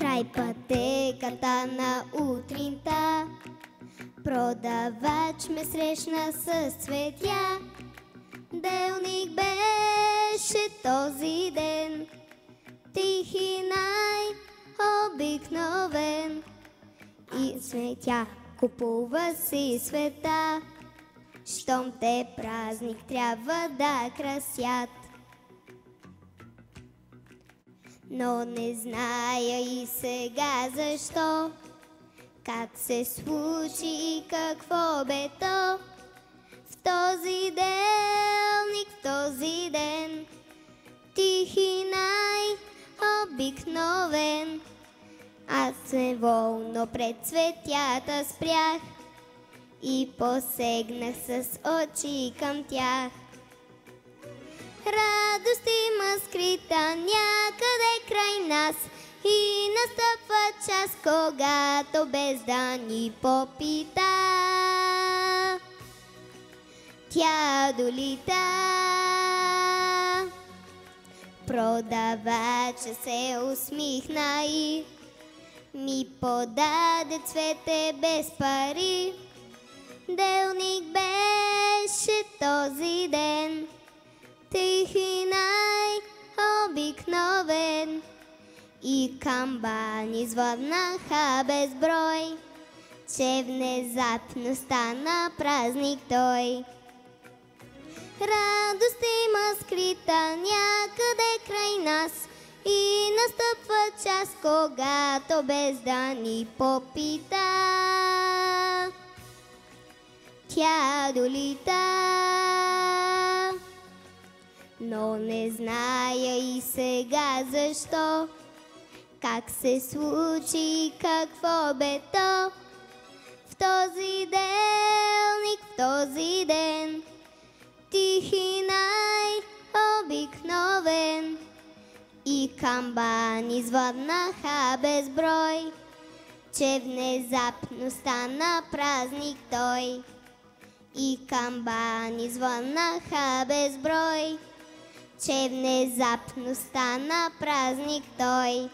Край пътеката на утринта продавач ме срещна с цветя. Делник беше този ден, тих и най-обикновен, и цветя купува си света. Щом те празник трябва да красят. Но не зная и сега защо, как се случи и какво бе то. В този делник, в този ден, тих и най-обикновен, аз неволно пред цветята спрях и посегнах с очи към тях. Радост има скрита някъде край нас и настъпва час, когато без да ни попита, тя долита. Продавача се усмихна и ми подаде цвете без пари. Делник беше този ден, тих и най-обикновен, и камбани звъннаха безброй, че внезапно стана празник той. Радост има скрита някъде край нас и настъпва час, когато без да ни попита, тя долита. Но не зная и сега защо, как се случи и какво бе то. В този делник, в този ден, тих и най-обикновен, и камбани звъннаха безброй, че внезапно стана празник той. И камбани звъннаха безброй, че внезапно стана празник той.